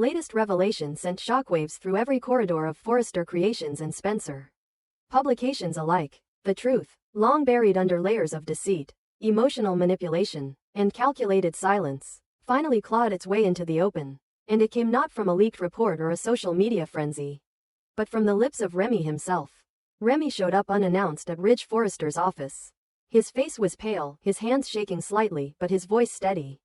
latest revelation sent shockwaves through every corridor of Forrester Creations and Spencer publications alike. The truth, long buried under layers of deceit, emotional manipulation, and calculated silence, finally clawed its way into the open. And it came not from a leaked report or a social media frenzy, but from the lips of Remy himself. Remy showed up unannounced at Ridge Forrester's office. His face was pale, his hands shaking slightly, but his voice steady.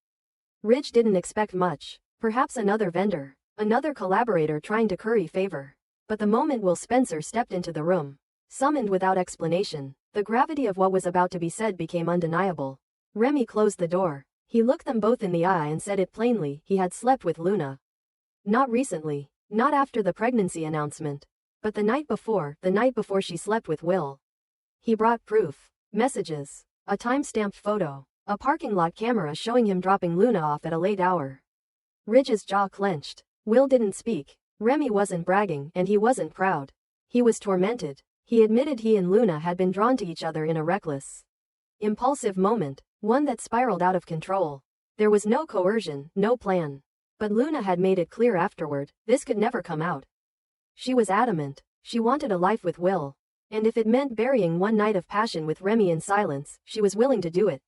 Ridge didn't expect much. Perhaps another vendor, another collaborator trying to curry favor. But the moment Will Spencer stepped into the room, summoned without explanation, the gravity of what was about to be said became undeniable. Remy closed the door. He looked them both in the eye and said it plainly: he had slept with Luna. Not recently, not after the pregnancy announcement, but the night before she slept with Will. He brought proof, messages, a time-stamped photo, a parking lot camera showing him dropping Luna off at a late hour. Ridge's jaw clenched. Will didn't speak. Remy wasn't bragging, and he wasn't proud. He was tormented. He admitted he and Luna had been drawn to each other in a reckless, impulsive moment, one that spiraled out of control. There was no coercion, no plan. But Luna had made it clear afterward, this could never come out. She was adamant. She wanted a life with Will. And if it meant burying one night of passion with Remy in silence, she was willing to do it.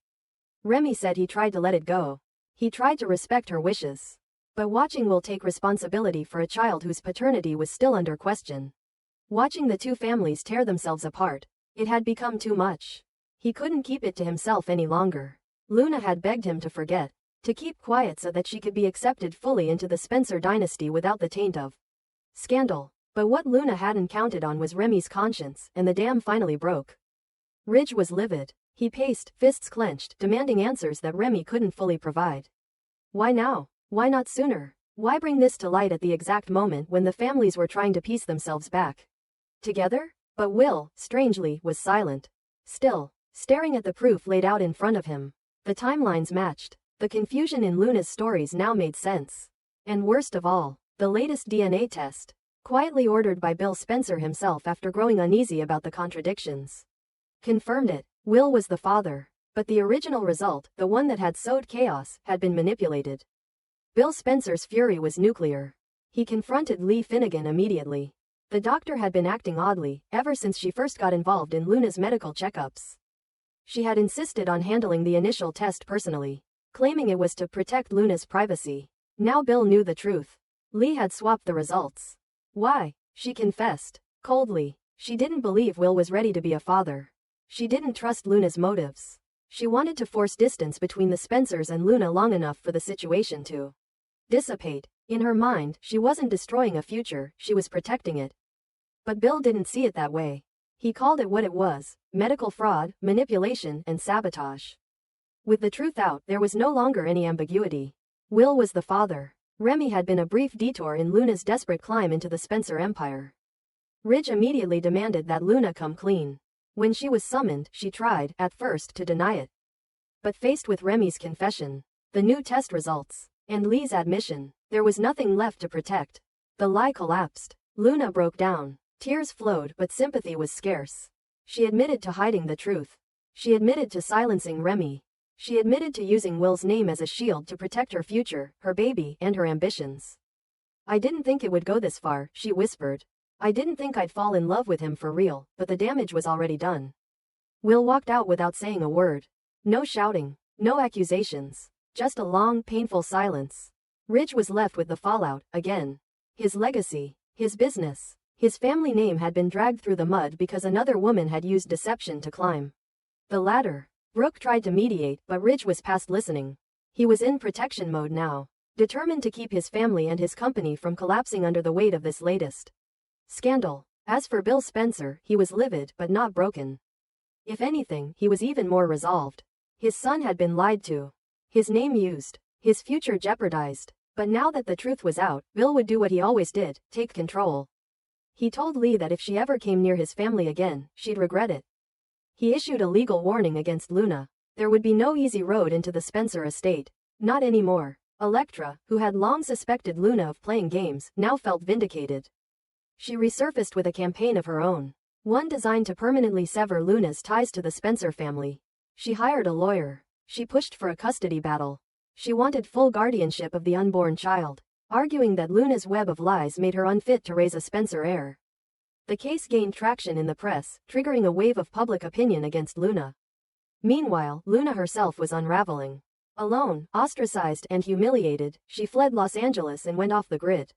Remy said he tried to let it go. He tried to respect her wishes. But watching Will take responsibility for a child whose paternity was still under question, watching the two families tear themselves apart, it had become too much. He couldn't keep it to himself any longer. Luna had begged him to forget, to keep quiet so that she could be accepted fully into the Spencer dynasty without the taint of scandal. But what Luna hadn't counted on was Remy's conscience, and the dam finally broke. Ridge was livid. He paced, fists clenched, demanding answers that Remy couldn't fully provide. Why now? Why not sooner? Why bring this to light at the exact moment when the families were trying to piece themselves back together? But Will, strangely, was silent. Still, staring at the proof laid out in front of him. The timelines matched. The confusion in Luna's stories now made sense. And worst of all, the latest DNA test, quietly ordered by Bill Spencer himself after growing uneasy about the contradictions, confirmed it. Will was the father. But the original result, the one that had sowed chaos, had been manipulated. Bill Spencer's fury was nuclear. He confronted Lee Finnegan immediately. The doctor had been acting oddly, ever since she first got involved in Luna's medical checkups. She had insisted on handling the initial test personally, claiming it was to protect Luna's privacy. Now Bill knew the truth. Lee had swapped the results. Why? She confessed, coldly. She didn't believe Will was ready to be a father. She didn't trust Luna's motives. She wanted to force distance between the Spencers and Luna long enough for the situation to dissipate. In her mind, she wasn't destroying a future, she was protecting it. But Bill didn't see it that way. He called it what it was: medical fraud, manipulation, and sabotage. With the truth out, there was no longer any ambiguity. Will was the father. Remy had been a brief detour in Luna's desperate climb into the Spencer empire. Ridge immediately demanded that Luna come clean. When she was summoned, she tried, at first, to deny it. But faced with Remy's confession, the new test results, and Lee's admission, there was nothing left to protect. The lie collapsed. Luna broke down. Tears flowed, but sympathy was scarce. She admitted to hiding the truth. She admitted to silencing Remy. She admitted to using Will's name as a shield to protect her future, her baby, and her ambitions. I didn't think it would go this far, she whispered. I didn't think I'd fall in love with him for real, but the damage was already done. Will walked out without saying a word. No shouting, no accusations, just a long, painful silence. Ridge was left with the fallout, again. His legacy, his business, his family name had been dragged through the mud because another woman had used deception to climb the ladder. Brooke tried to mediate, but Ridge was past listening. He was in protection mode now, determined to keep his family and his company from collapsing under the weight of this latest scandal. As for Bill Spencer, he was livid but not broken. If anything, he was even more resolved. His son had been lied to, his name used, his future jeopardized. But now that the truth was out, Bill would do what he always did: take control. He told Lee that if she ever came near his family again, she'd regret it. He issued a legal warning against Luna. There would be no easy road into the Spencer estate. Not anymore. Elektra, who had long suspected Luna of playing games, now felt vindicated. She resurfaced with a campaign of her own, one designed to permanently sever Luna's ties to the Spencer family. She hired a lawyer. She pushed for a custody battle. She wanted full guardianship of the unborn child. arguing that Luna's web of lies made her unfit to raise a Spencer heir. The case gained traction in the press, triggering a wave of public opinion against Luna. Meanwhile, Luna herself was unraveling. Alone, ostracized and humiliated, she fled Los Angeles and went off the grid.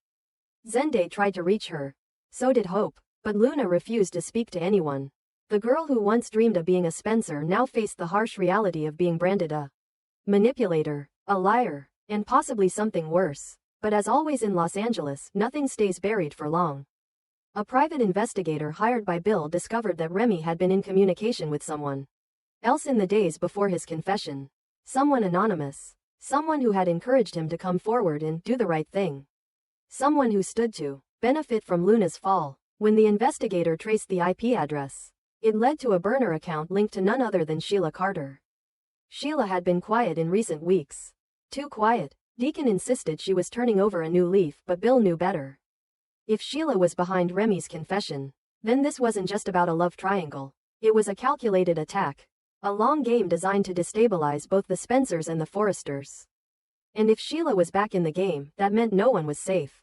Zende tried to reach her. So did Hope, but Luna refused to speak to anyone. The girl who once dreamed of being a Spencer now faced the harsh reality of being branded a manipulator, a liar, and possibly something worse. But as always in Los Angeles, nothing stays buried for long. A private investigator hired by Bill discovered that Remy had been in communication with someone else in the days before his confession. Someone anonymous. Someone who had encouraged him to come forward and do the right thing. Someone who stood to benefit from Luna's fall. When the investigator traced the IP address, it led to a burner account linked to none other than Sheila Carter. Sheila had been quiet in recent weeks. Too quiet. Deacon insisted she was turning over a new leaf, but Bill knew better. If Sheila was behind Remy's confession, then this wasn't just about a love triangle. It was a calculated attack. A long game designed to destabilize both the Spencers and the Forresters. And if Sheila was back in the game, that meant no one was safe.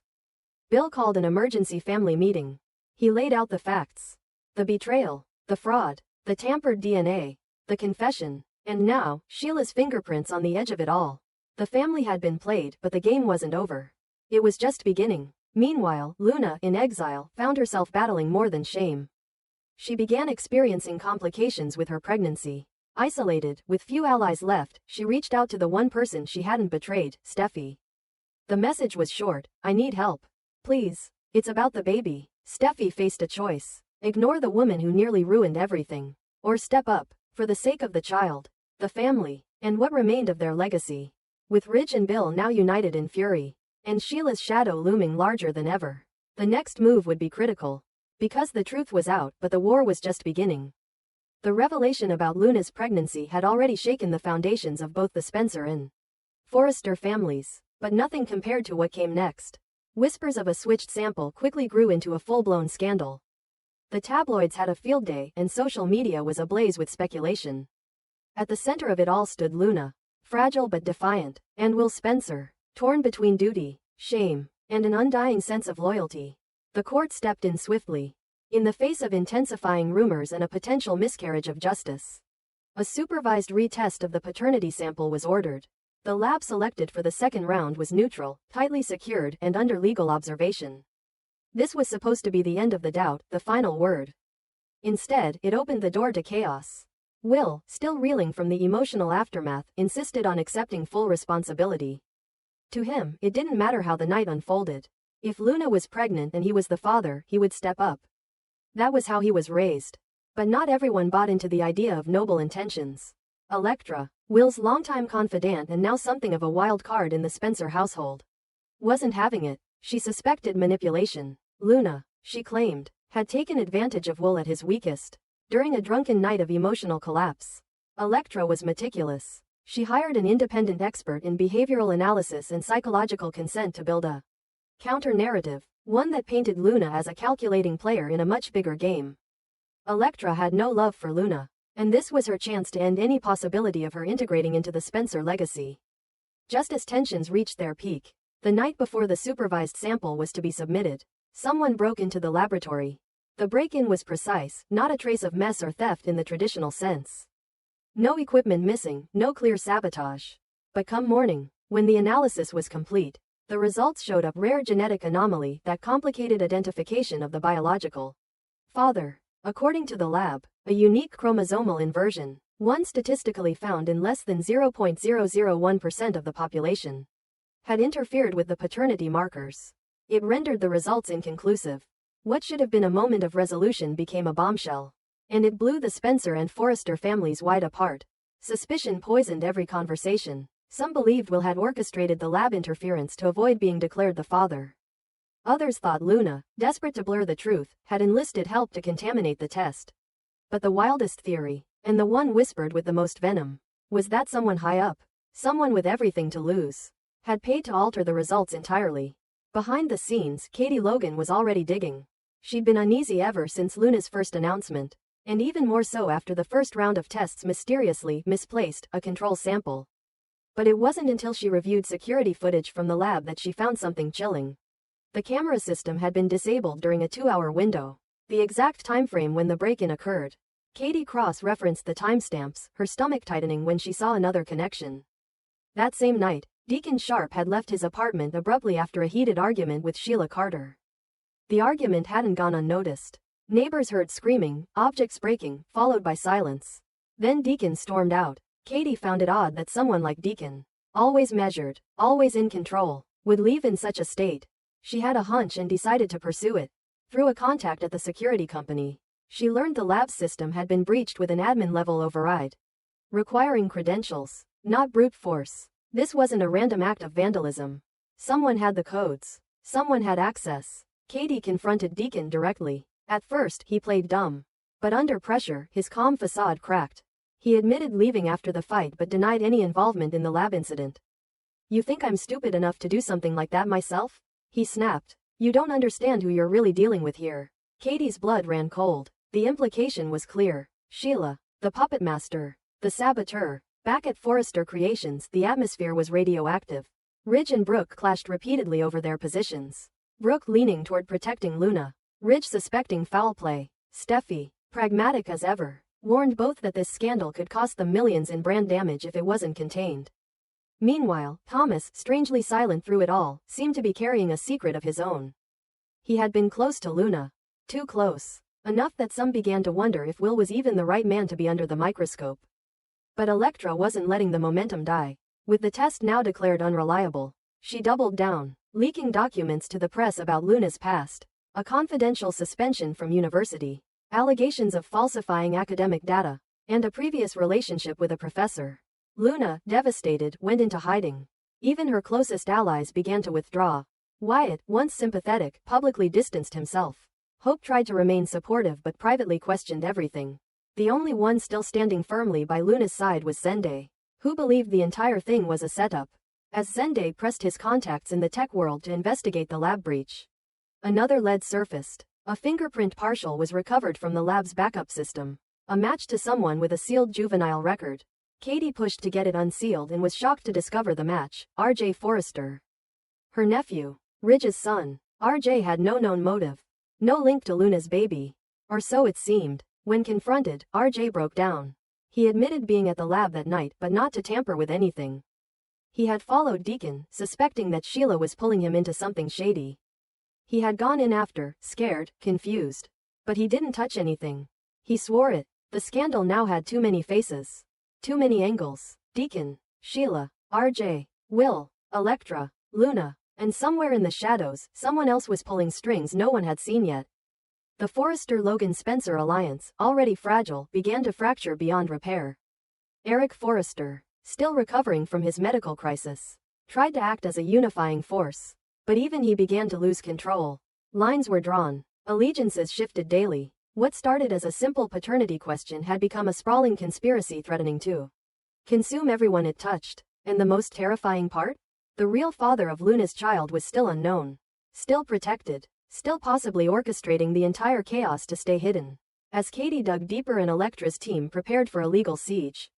Bill called an emergency family meeting. He laid out the facts. The betrayal, the fraud, the tampered DNA, the confession, and now, Sheila's fingerprints on the edge of it all. The family had been played, but the game wasn't over. It was just beginning. Meanwhile, Luna, in exile, found herself battling more than shame. She began experiencing complications with her pregnancy. Isolated, with few allies left, she reached out to the one person she hadn't betrayed, Steffi. The message was short: I need help. Please. It's about the baby. Steffi faced a choice. Ignore the woman who nearly ruined everything. Or step up, for the sake of the child, the family, and what remained of their legacy. With Ridge and Bill now united in fury, and Sheila's shadow looming larger than ever, the next move would be critical. Because the truth was out, but the war was just beginning. The revelation about Luna's pregnancy had already shaken the foundations of both the Spencer and Forrester families, but nothing compared to what came next. Whispers of a switched sample quickly grew into a full-blown scandal. The tabloids had a field day, and social media was ablaze with speculation. At the center of it all stood Luna, fragile but defiant, and Will Spencer, torn between duty, shame, and an undying sense of loyalty. The court stepped in swiftly. In the face of intensifying rumors and a potential miscarriage of justice, a supervised retest of the paternity sample was ordered. The lab selected for the second round was neutral, tightly secured, and under legal observation. This was supposed to be the end of the doubt, the final word. Instead, it opened the door to chaos. Will, still reeling from the emotional aftermath, insisted on accepting full responsibility. To him, it didn't matter how the night unfolded. If Luna was pregnant and he was the father, he would step up. That was how he was raised. But not everyone bought into the idea of noble intentions. Electra, Will's longtime confidant and now something of a wild card in the Spencer household, wasn't having it. She suspected manipulation. Luna, she claimed, had taken advantage of Will at his weakest, during a drunken night of emotional collapse. Electra was meticulous. She hired an independent expert in behavioral analysis and psychological consent to build a counter-narrative, one that painted Luna as a calculating player in a much bigger game. Electra had no love for Luna, and this was her chance to end any possibility of her integrating into the Spencer legacy. Just as tensions reached their peak, the night before the supervised sample was to be submitted, someone broke into the laboratory. The break-in was precise, not a trace of mess or theft in the traditional sense. No equipment missing, no clear sabotage. But come morning, when the analysis was complete, the results showed a rare genetic anomaly that complicated identification of the biological father. According to the lab, a unique chromosomal inversion, one statistically found in less than 0.001% of the population, had interfered with the paternity markers. It rendered the results inconclusive. What should have been a moment of resolution became a bombshell. And it blew the Spencer and Forrester families wide apart. Suspicion poisoned every conversation. Some believed Will had orchestrated the lab interference to avoid being declared the father. Others thought Luna, desperate to blur the truth, had enlisted help to contaminate the test. But the wildest theory, and the one whispered with the most venom, was that someone high up, someone with everything to lose, had paid to alter the results entirely. Behind the scenes, Katie Logan was already digging. She'd been uneasy ever since Luna's first announcement, and even more so after the first round of tests mysteriously misplaced a control sample. But it wasn't until she reviewed security footage from the lab that she found something chilling. The camera system had been disabled during a 2-hour window, the exact timeframe when the break-in occurred. Katie cross-referenced the timestamps, her stomach tightening when she saw another connection. That same night, Deacon Sharp had left his apartment abruptly after a heated argument with Sheila Carter. The argument hadn't gone unnoticed. Neighbors heard screaming, objects breaking, followed by silence. Then Deacon stormed out. Katie found it odd that someone like Deacon, always measured, always in control, would leave in such a state. She had a hunch and decided to pursue it. Through a contact at the security company, she learned the lab system had been breached with an admin-level override, requiring credentials, not brute force. This wasn't a random act of vandalism. Someone had the codes. Someone had access. Katie confronted Deacon directly. At first, he played dumb. But under pressure, his calm facade cracked. He admitted leaving after the fight but denied any involvement in the lab incident. "You think I'm stupid enough to do something like that myself?" he snapped. "You don't understand who you're really dealing with here." Katie's blood ran cold. The implication was clear. Sheila, the puppet master, the saboteur. Back at Forrester Creations, the atmosphere was radioactive. Ridge and Brooke clashed repeatedly over their positions. Brooke leaning toward protecting Luna, Ridge suspecting foul play. Steffi, pragmatic as ever, warned both that this scandal could cost them millions in brand damage if it wasn't contained. Meanwhile, Thomas, strangely silent through it all, seemed to be carrying a secret of his own. He had been close to Luna. Too close. Enough that some began to wonder if Will was even the right man to be under the microscope. But Elektra wasn't letting the momentum die. With the test now declared unreliable, she doubled down, leaking documents to the press about Luna's past, a confidential suspension from university, allegations of falsifying academic data, and a previous relationship with a professor. Luna, devastated, went into hiding. Even her closest allies began to withdraw. Wyatt, once sympathetic, publicly distanced himself. Hope tried to remain supportive but privately questioned everything. The only one still standing firmly by Luna's side was Zende, who believed the entire thing was a setup. As Zende pressed his contacts in the tech world to investigate the lab breach, another lead surfaced. A fingerprint partial was recovered from the lab's backup system, a match to someone with a sealed juvenile record. Katie pushed to get it unsealed and was shocked to discover the match, R.J. Forrester. Her nephew, Ridge's son. R.J. had no known motive, no link to Luna's baby. Or so it seemed. When confronted, R.J. broke down. He admitted being at the lab that night but not to tamper with anything. He had followed Deacon, suspecting that Sheila was pulling him into something shady. He had gone in after, scared, confused. But he didn't touch anything. He swore it. The scandal now had too many faces. Too many angles. Deacon, Sheila, R.J., Will, Elektra, Luna, and somewhere in the shadows, someone else was pulling strings no one had seen yet. The Forrester-Logan-Spencer alliance, already fragile, began to fracture beyond repair. Eric Forrester, still recovering from his medical crisis, tried to act as a unifying force. But even he began to lose control. Lines were drawn. Allegiances shifted daily. What started as a simple paternity question had become a sprawling conspiracy threatening to consume everyone it touched. And the most terrifying part? The real father of Luna's child was still unknown. Still protected. Still possibly orchestrating the entire chaos to stay hidden. As Katie dug deeper and Elektra's team prepared for a legal siege,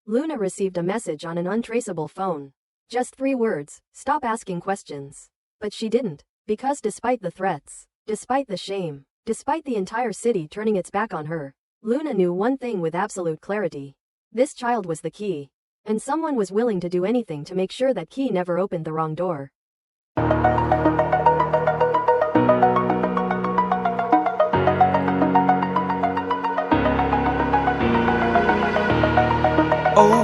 Luna received a message on an untraceable phone. Just 3 words, "Stop asking questions." But she didn't, because despite the threats, despite the shame, despite the entire city turning its back on her, Luna knew one thing with absolute clarity. This child was the key. And someone was willing to do anything to make sure that key never opened the wrong door. Oh.